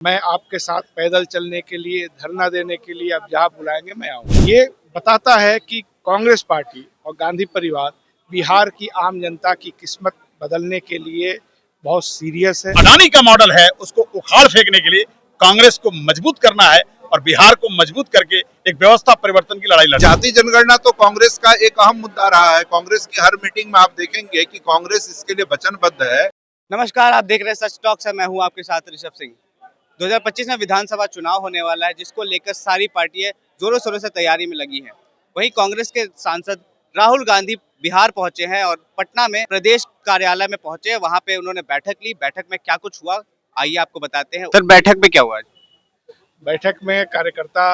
मैं आपके साथ पैदल चलने के लिए, धरना देने के लिए आप जहाँ बुलाएंगे मैं आऊँगा। ये बताता है कि कांग्रेस पार्टी और गांधी परिवार बिहार की आम जनता की किस्मत बदलने के लिए बहुत सीरियस है। अडानी का मॉडल है, उसको उखाड़ फेंकने के लिए कांग्रेस को मजबूत करना है और बिहार को मजबूत करके एक व्यवस्था परिवर्तन की लड़ाई लड़ना। जाति जनगणना तो कांग्रेस का एक अहम मुद्दा रहा है। कांग्रेस की हर मीटिंग में आप देखेंगे कि कांग्रेस इसके लिए वचनबद्ध है। नमस्कार, आप देख रहे हैं सच टॉक से। मैं हूं आपके साथ ऋषभ सिंह। 2025 में विधानसभा चुनाव होने वाला है, जिसको लेकर सारी पार्टियां जोरों शोरों से तैयारी में लगी हैं। वहीं कांग्रेस के सांसद राहुल गांधी बिहार पहुंचे हैं और पटना में प्रदेश कार्यालय में पहुंचे। वहां पे उन्होंने बैठक ली। बैठक में क्या कुछ हुआ, आइए आपको बताते हैं। सर, बैठक में क्या हुआ? बैठक में कार्यकर्ता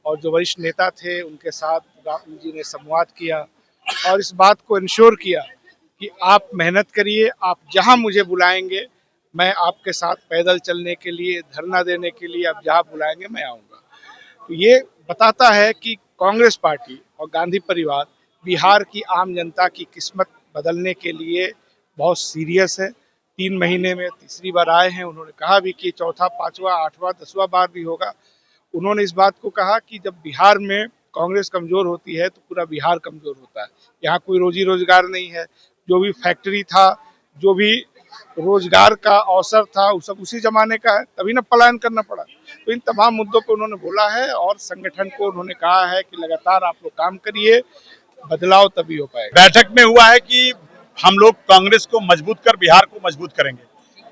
और जो वरिष्ठ नेता थे उनके साथ राहुल जी ने संवाद किया और इस बात को इंश्योर किया कि आप मेहनत करिए, आप जहां मुझे बुलाएंगे मैं आपके साथ पैदल चलने के लिए, धरना देने के लिए आप जहां बुलाएंगे मैं आऊँगा। तो ये बताता है कि कांग्रेस पार्टी और गांधी परिवार बिहार की आम जनता की किस्मत बदलने के लिए बहुत सीरियस है। 3 महीने में तीसरी बार आए हैं। उन्होंने कहा भी कि चौथा, पांचवा, आठवां, 10वां बार भी होगा। उन्होंने इस बात को कहा कि जब बिहार में कांग्रेस कमजोर होती है तो पूरा बिहार कमजोर होता है। यहाँ कोई रोजी रोजगार नहीं है। जो भी फैक्ट्री था, जो भी रोजगार का अवसर था, वो सब उसी जमाने का है, तभी ना पलायन करना पड़ा। तो इन तमाम मुद्दों पर उन्होंने बोला है और संगठन को उन्होंने कहा है कि लगातार आप लोग काम करिए, बदलाव तभी हो पाएगा। बैठक में हुआ है कि हम लोग कांग्रेस को मजबूत कर बिहार को मजबूत करेंगे।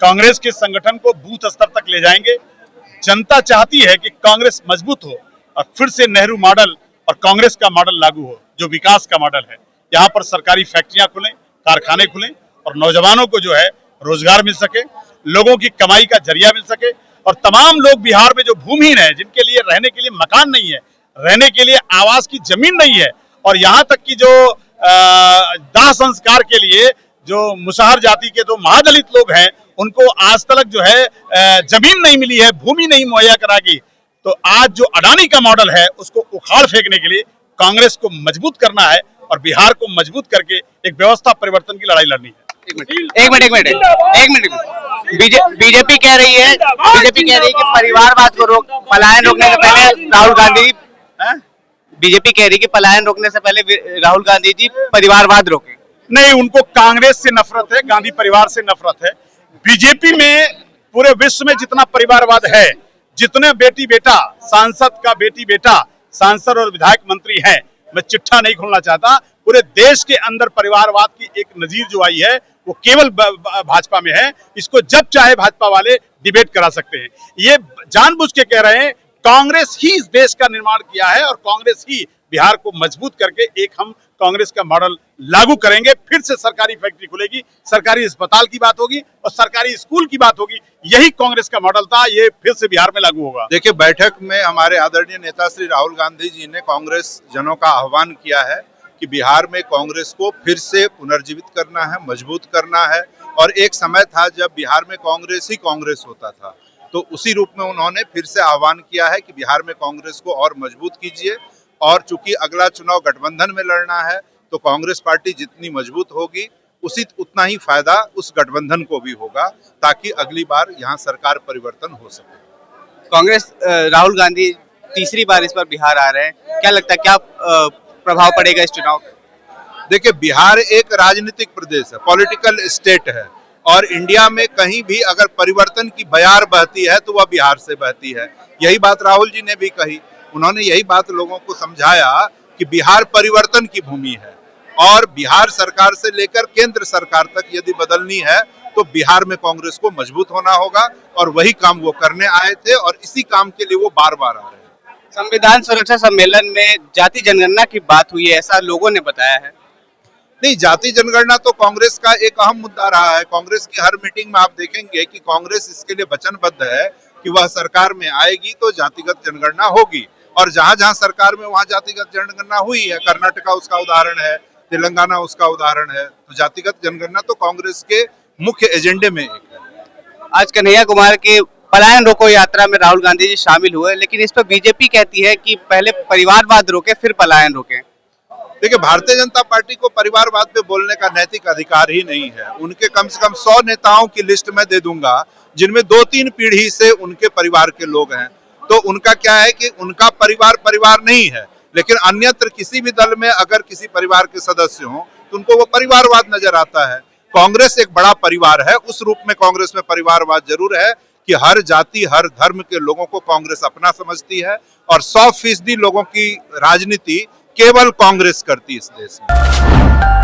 कांग्रेस के संगठन को बूथ स्तर तक ले जाएंगे। जनता चाहती है कि कांग्रेस मजबूत हो और फिर से नेहरू मॉडल और कांग्रेस का मॉडल लागू हो, जो विकास का मॉडल है। यहाँ पर सरकारी फैक्ट्रियां खुलें, कारखाने खुलें और नौजवानों को जो है रोजगार मिल सके, लोगों की कमाई का जरिया मिल सके। और तमाम लोग बिहार में जो भूमिहीन है, जिनके लिए रहने के लिए मकान नहीं है, रहने के लिए आवास की जमीन नहीं है, और यहाँ तक कि जो दाह संस्कार के लिए जो मुसहर जाति के जो महादलित लोग हैं, उनको आज तक जो है जमीन नहीं मिली है, भूमि नहीं मुहैया करा गई। तो आज जो अडानी का मॉडल है, उसको उखाड़ फेंकने के लिए कांग्रेस को मजबूत करना है और बिहार को मजबूत करके एक व्यवस्था परिवर्तन की लड़ाई लड़नी है। एक मिनट। बीजेपी कह रही है कि परिवारवाद को पलायन रोकने से पहले राहुल गांधी बीजेपी कह रही है कि पलायन रोकने से पहले राहुल गांधी जी परिवारवाद रोके। नहीं, उनको कांग्रेस से नफरत है, गांधी परिवार से नफरत है। बीजेपी में पूरे विश्व में जितना परिवारवाद है, जितने बेटी बेटा, सांसद का बेटी बेटा, सांसद और विधायक मंत्री हैं, मैं चिट्ठा नहीं खोलना चाहता। पूरे देश के अंदर परिवारवाद की एक नजीर जो आई है, वो केवल भाजपा में है। इसको जब चाहे भाजपा वाले डिबेट करा सकते हैं। ये जानबूझ के कह रहे हैं। कांग्रेस ही इस देश का निर्माण किया है और कांग्रेस ही बिहार को मजबूत करके एक हम कांग्रेस का मॉडल लागू करेंगे। फिर से सरकारी फैक्ट्री खुलेगी, सरकारी अस्पताल की बात होगी और सरकारी स्कूल की बात होगी। यही कांग्रेस का मॉडल था, ये फिर से बिहार में लागू होगा। देखिए, बैठक में हमारे आदरणीय नेता श्री राहुल गांधी जी ने कांग्रेस जनों का आह्वान किया है कि बिहार में कांग्रेस को फिर से पुनर्जीवित करना है, मजबूत करना है। और एक समय था जब बिहार में कांग्रेस ही कांग्रेस होता था, तो उसी रूप में उन्होंने फिर से आह्वान किया है कि बिहार में कांग्रेस को और मजबूत कीजिए। और चूंकि अगला चुनाव गठबंधन में लड़ना है, तो कांग्रेस पार्टी जितनी मजबूत होगी उतना ही फायदा उस गठबंधन को भी होगा, ताकि अगली बार यहाँ सरकार परिवर्तन हो सके। कांग्रेस राहुल गांधी तीसरी बार इस बार बिहार आ रहे हैं, क्या लगता है, क्या प्रभाव पड़ेगा इस चुनाव? देखिए, बिहार एक राजनीतिक प्रदेश है, पॉलिटिकल स्टेट है। और इंडिया में कहीं भी अगर परिवर्तन की बयार बहती है तो वह बिहार से बहती है। यही बात राहुल जी ने भी कही। उन्होंने यही बात लोगों को समझाया कि बिहार परिवर्तन की भूमि है और बिहार सरकार से लेकर केंद्र सरकार तक यदि बदलनी है तो बिहार में कांग्रेस को मजबूत होना होगा। और वही काम वो करने आए थे और इसी काम के लिए वो बार बार आ रहे हैं। संविधान सुरक्षा सम्मेलन में जाति जनगणना की बात हुई है, ऐसा लोगों ने बताया है। नहीं, जाति जनगणना तो कांग्रेस का एक अहम मुद्दा रहा है। कांग्रेस की हर मीटिंग में आप देखेंगे कि कांग्रेस इसके लिए वचनबद्ध है कि वह सरकार में आएगी तो जातिगत जनगणना होगी। और जहां जहां सरकार में वहां जातिगत जनगणना हुई है। कर्नाटका उसका उदाहरण है, तेलंगाना उसका उदाहरण है। तो जातिगत जनगणना तो कांग्रेस के मुख्य एजेंडे में एक है। आज कन्हैया कुमार के पलायन रोको यात्रा में राहुल गांधी जी शामिल हुए, लेकिन इस पर बीजेपी कहती है कि पहले परिवारवाद रोके फिर पलायन रोके। देखिए, भारतीय जनता पार्टी को परिवारवाद पे बोलने का नैतिक अधिकार ही नहीं है। उनके कम से कम 100 नेताओं की लिस्ट में दे दूंगा जिनमें 2-3 पीढ़ी से उनके परिवार के लोग हैं। तो उनका क्या है कि उनका परिवार परिवार नहीं है, लेकिन अन्यत्र किसी भी दल में अगर किसी परिवार के सदस्य हों तो उनको वो परिवारवाद नजर आता है। कांग्रेस एक बड़ा परिवार है, उस रूप में कांग्रेस में परिवारवाद जरूर है कि हर जाति हर धर्म के लोगों को कांग्रेस अपना समझती है और 100% लोगों की राजनीति केवल कांग्रेस करती है इस देश में।